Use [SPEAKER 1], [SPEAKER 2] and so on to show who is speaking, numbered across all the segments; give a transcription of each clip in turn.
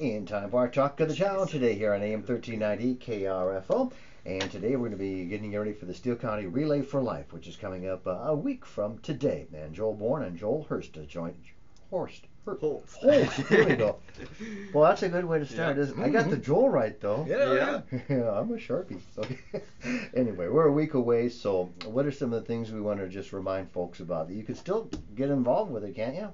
[SPEAKER 1] In time for our Talk of the Town today here on AM 1390 KRFO. And today we're going to be getting ready for the Steele County Relay for Life, which is coming up a week from today. And Joel Bourne and Joel Hurst join. Holst. There we go. Well, that's a good way to start, isn't it? I got the Joel right, though.
[SPEAKER 2] Yeah.
[SPEAKER 1] Yeah, I'm a Sharpie. Okay. Anyway, we're a week away, so what are some of the things we want to just remind folks about? You can still get involved with it, can't you?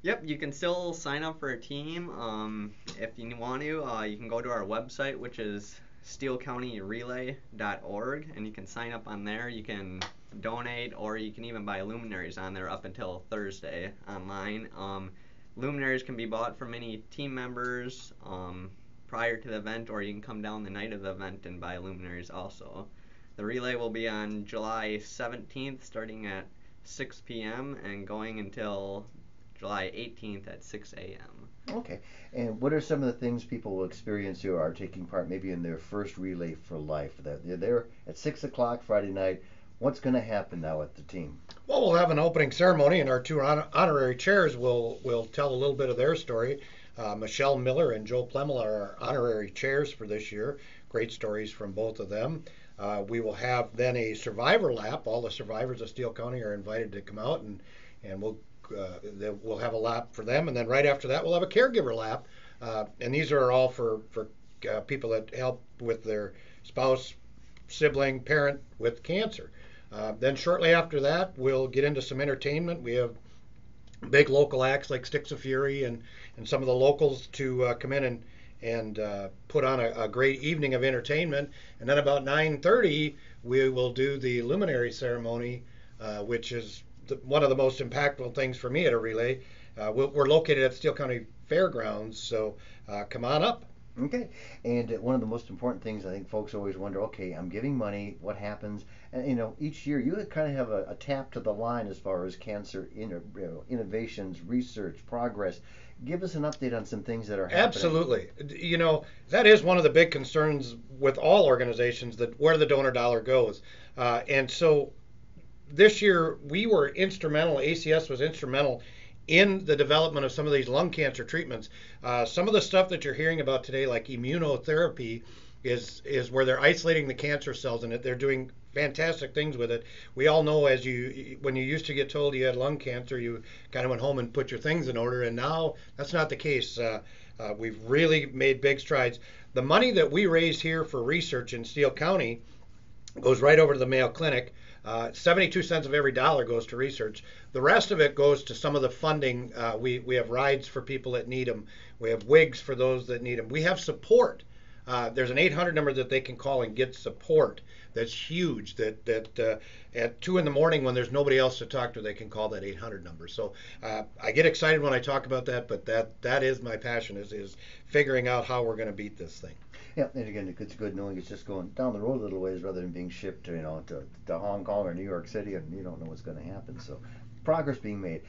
[SPEAKER 2] Yep, you can still sign up for a team. If you want to, you can go to our website, which is steelecounty.relay.org, and you can sign up on there. You can donate, or you can even buy luminaries on there up until Thursday online. Luminaries can be bought from any team members prior to the event, or you can come down the night of the event and buy luminaries also. The relay will be on July 17th, starting at 6 p.m. and going until July 18th at 6 a.m.
[SPEAKER 1] Okay. And what are some of the things people will experience who are taking part maybe in their first Relay for Life? They're there at 6 o'clock Friday night. What's going to happen now with the team?
[SPEAKER 3] Well, we'll have an opening ceremony, and our two honorary chairs will tell a little bit of their story. Michelle Miller and Joe Plemel are our honorary chairs for this year. Great stories from both of them. We will have then a survivor lap. All the survivors of Steele County are invited to come out, and we'll have a lap for them. And then right after that, we'll have a caregiver lap. And these are all for people that help with their spouse, sibling, parent with cancer. Then shortly after that, we'll get into some entertainment. We have big local acts like Sticks of Fury and some of the locals to come in and put on a great evening of entertainment. And then about 9:30, we will do the luminary ceremony, which is one of the most impactful things for me at a relay. We're located at Steele County Fairgrounds, so come on up.
[SPEAKER 1] Okay. And one of the most important things I think folks always wonder, okay, I'm giving money, what happens? And each year you kind of have a tap to the line as far as cancer innovations, research, progress. Give us an update on some things that are happening.
[SPEAKER 3] Absolutely. That is one of the big concerns with all organizations, that where the donor dollar goes. And so this year we were instrumental, ACS was instrumental in the development of some of these lung cancer treatments. Some of the stuff that you're hearing about today, like immunotherapy, is where they're isolating the cancer cells, and they're doing fantastic things with it. We all know, when you used to get told you had lung cancer, you kind of went home and put your things in order, and now that's not the case. We've really made big strides. The money that we raise here for research in Steele County goes right over to the Mayo Clinic. 72 cents of every dollar goes to research. The rest of it goes to some of the funding. We have rides for people that need them. We have wigs for those that need them. We have support. There's an 800 number that they can call and get support. That's huge. That at 2 in the morning when there's nobody else to talk to, they can call that 800 number. So I get excited when I talk about that, but that is my passion, is figuring out how we're going to beat this thing.
[SPEAKER 1] Yeah, and again, it's good knowing it's just going down the road a little ways rather than being shipped to Hong Kong or New York City, and you don't know what's going to happen. So progress being made.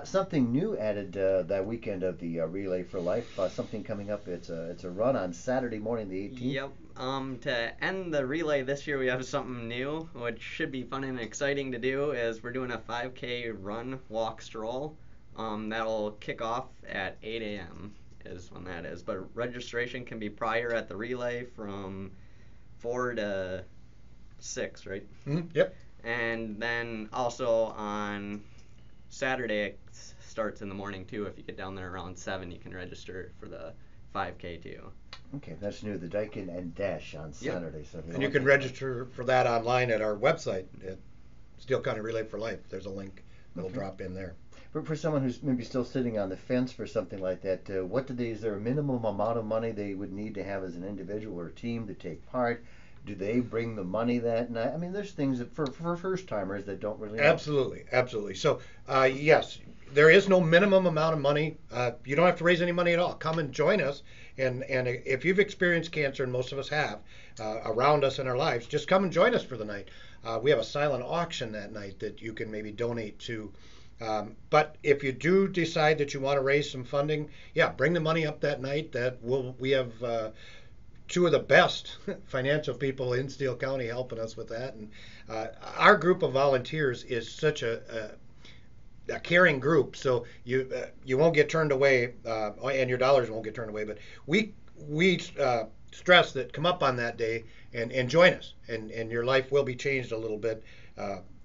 [SPEAKER 1] Something new added that weekend of the Relay for Life. Something coming up. It's a run on Saturday morning, the 18th.
[SPEAKER 2] Yep. To end the relay this year, we have something new, which should be fun and exciting to do. Is we're doing a 5K run, walk, stroll. That'll kick off at 8 a.m. is when that is. But registration can be prior at the relay from 4 to 6, right?
[SPEAKER 3] Mm-hmm. Yep.
[SPEAKER 2] And then also on Saturday, it starts in the morning too. If you get down there around 7, you can register for the 5K too.
[SPEAKER 1] Okay, that's new. The Daikin and Dash on Saturday.
[SPEAKER 2] Yep.
[SPEAKER 1] So
[SPEAKER 3] and you can register for that online at our website at Steele County Relay for Life. There's a link that'll drop in there.
[SPEAKER 1] For someone who's maybe still sitting on the fence for something like that, is there a minimum amount of money they would need to have as an individual or team to take part? Do they bring the money that night? I mean, there's things that for first timers that don't really know.
[SPEAKER 3] Absolutely. So yes, there is no minimum amount of money. You don't have to raise any money at all. Come and join us. And if you've experienced cancer, and most of us have, around us in our lives, just come and join us for the night. We have a silent auction that night that you can maybe donate to. But if you do decide that you want to raise some funding, bring the money up that night. We have two of the best financial people in Steele County helping us with that. And our group of volunteers is such a caring group, so you won't get turned away, and your dollars won't get turned away. But we stress that come up on that day and join us, and your life will be changed a little bit,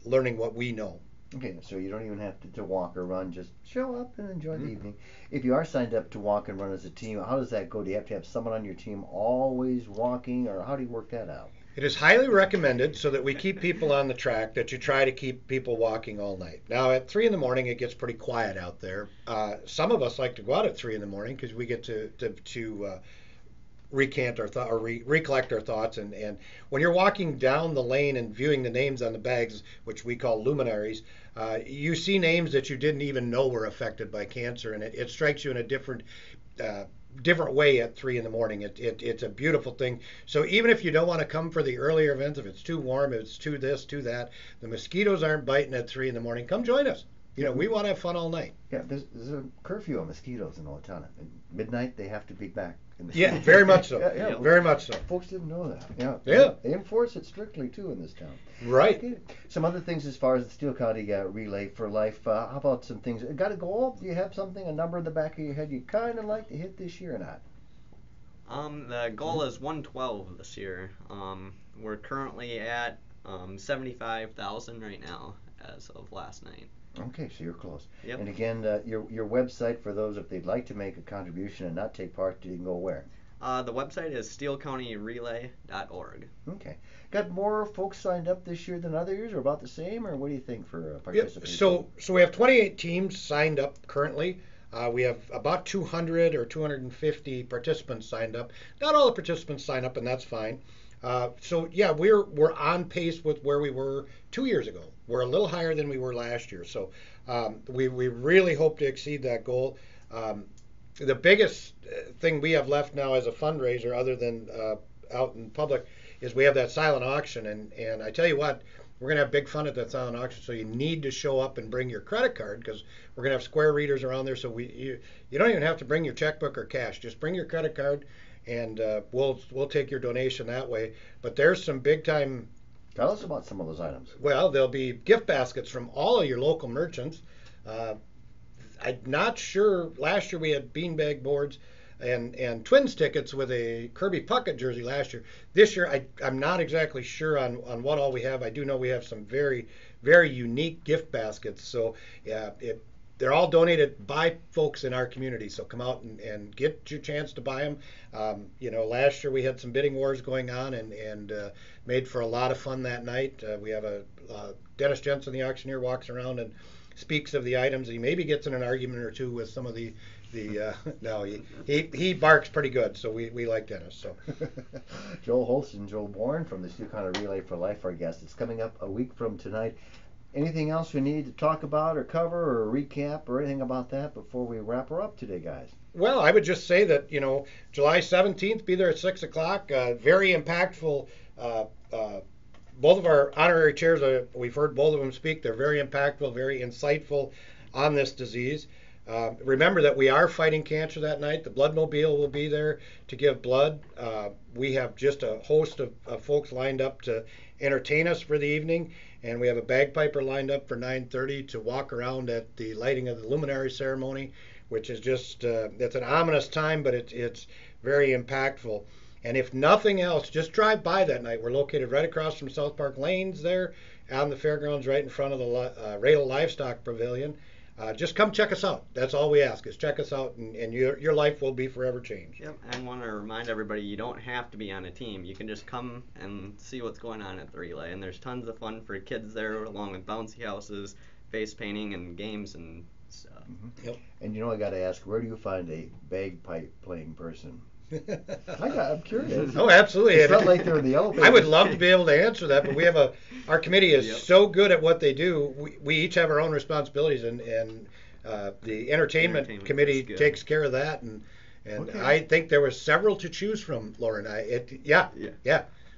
[SPEAKER 3] learning what we know.
[SPEAKER 1] Okay, so you don't even have to walk or run, just show up and enjoy the evening. If you are signed up to walk and run as a team, how does that go? Do you have to have someone on your team always walking, or how do you work that out?
[SPEAKER 3] It is highly recommended, so that we keep people on the track, that you try to keep people walking all night. Now, at 3 in the morning, it gets pretty quiet out there. Some of us like to go out at 3 in the morning because we get to recant our thought or recollect our thoughts. And when you're walking down the lane and viewing the names on the bags, which we call luminaries, you see names that you didn't even know were affected by cancer, and it strikes you in a different way at 3 in the morning. It's a beautiful thing. So even if you don't want to come for the earlier events, if it's too warm, if it's too this, too that, the mosquitoes aren't biting at 3 in the morning, come join us. We want to have fun all night.
[SPEAKER 1] Yeah, there's a curfew of mosquitoes in Owatonna. At midnight, they have to be back.
[SPEAKER 3] Yeah, very much so.
[SPEAKER 1] Yeah,
[SPEAKER 3] very much so.
[SPEAKER 1] Folks didn't know that.
[SPEAKER 3] Yeah.
[SPEAKER 1] They enforce it strictly, too, in this town.
[SPEAKER 3] Right.
[SPEAKER 1] Okay. Some other things as far as the Steele County Relay for Life. How about some things? Got a goal? Do you have something, a number in the back of your head you kind of like to hit this year or not?
[SPEAKER 2] The goal is 112 this year. We're currently at 75,000 right now as of last night.
[SPEAKER 1] Okay, so you're close.
[SPEAKER 2] Yep.
[SPEAKER 1] And again, your website for those if they'd like to make a contribution and not take part, you can go where?
[SPEAKER 2] The website is steelcountyrelay.org.
[SPEAKER 1] Okay. Got more folks signed up this year than other years, or about the same, or what do you think for participation?
[SPEAKER 3] So we have 28 teams signed up currently. We have about 200 or 250 participants signed up. Not all the participants sign up, and that's fine. So yeah, we're on pace with where we were 2 years ago. We're a little higher than we were last year. So we really hope to exceed that goal. The biggest thing we have left now as a fundraiser, other than out in public, is we have that silent auction. And I tell you what, we're going to have big fun at that silent auction. So you need to show up and bring your credit card, because we're going to have square readers around there. So you don't even have to bring your checkbook or cash. Just bring your credit card, and we'll take your donation that way. But there's some big time.
[SPEAKER 1] Tell us about some of those items.
[SPEAKER 3] Well, there'll be gift baskets from all of your local merchants. I'm not sure. Last year we had beanbag boards and Twins tickets with a Kirby Puckett jersey last year. This year I'm not exactly sure on what all we have. I do know we have some very, very unique gift baskets. So yeah, they're all donated by folks in our community. So come out and get your chance to buy them. Last year we had some bidding wars going on and made for a lot of fun that night. We have Dennis Jensen, the auctioneer, walks around and speaks of the items. He maybe gets in an argument or two with some of the no, he barks pretty good, so we like Dennis. So
[SPEAKER 1] Joel Holst and Joel Bourne from the Steele County Relay for Life, our guest. It's coming up a week from tonight. Anything else we need to talk about or cover or recap or anything about that before we wrap her up today, guys?
[SPEAKER 3] Well, I would just say that, July 17th, be there at 6 o'clock. Very impactful. Both of our honorary chairs, we've heard both of them speak. They're very impactful, very insightful on this disease. Remember that we are fighting cancer that night. The Bloodmobile will be there to give blood. We have just a host of folks lined up to entertain us for the evening, and we have a bagpiper lined up for 9:30 to walk around at the lighting of the luminary ceremony, which is just it's an ominous time, but it's very impactful. And if nothing else, just drive by that night. We're located right across from South Park Lanes there on the fairgrounds, right in front of the Radel Livestock Pavilion. Just come check us out. That's all we ask, is check us out, and your life will be forever changed.
[SPEAKER 2] Yep, and I want to remind everybody, you don't have to be on a team. You can just come and see what's going on at the relay, and there's tons of fun for kids there, along with bouncy houses, face painting, and games and stuff.
[SPEAKER 1] Mm-hmm. Yep. And I got to ask, where do you find a bagpipe playing person? I'm curious.
[SPEAKER 3] Oh, absolutely.
[SPEAKER 1] It's not like they're in the elevator.
[SPEAKER 3] I would love to be able to answer that, but we have our committee is so good at what they do. We each have our own responsibilities, and the entertainment committee takes care of that. And okay. I think there were several to choose from, Lauren. Yeah.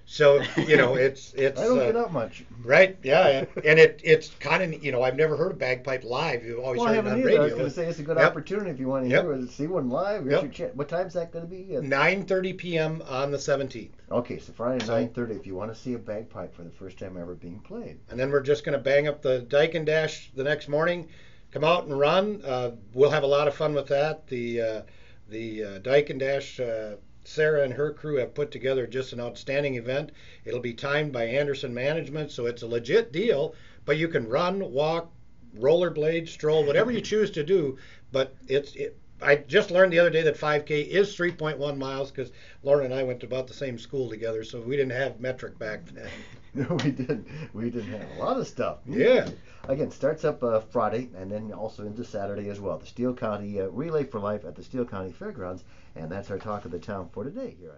[SPEAKER 3] So it's
[SPEAKER 1] I don't get up much.
[SPEAKER 3] Right? Yeah, and it's kind of I've never heard a bagpipe live. You've always heard it on radio.
[SPEAKER 1] I was going to say it's a good opportunity if you want to hear see one live. What time's that going to be?
[SPEAKER 3] 9:30 p.m. on the 17th.
[SPEAKER 1] Okay, so Friday 9:30. If you want to see a bagpipe for the first time ever being played.
[SPEAKER 3] And then we're just going to bang up the Dike and Dash the next morning. come out and run. We'll have a lot of fun with that. The Dyke and Dash, Sarah and her crew have put together just an outstanding event. It'll be timed by Anderson Management, so it's a legit deal. But you can run, walk, rollerblade, stroll, whatever you choose to do. But I just learned the other day that 5K is 3.1 miles because Lauren and I went to about the same school together, so we didn't have metric back then.
[SPEAKER 1] No, we didn't. We didn't have a lot of stuff.
[SPEAKER 3] Yeah.
[SPEAKER 1] Again, starts up Friday and then also into Saturday as well. The Steele County Relay for Life at the Steele County Fairgrounds, and that's our talk of the town for today here on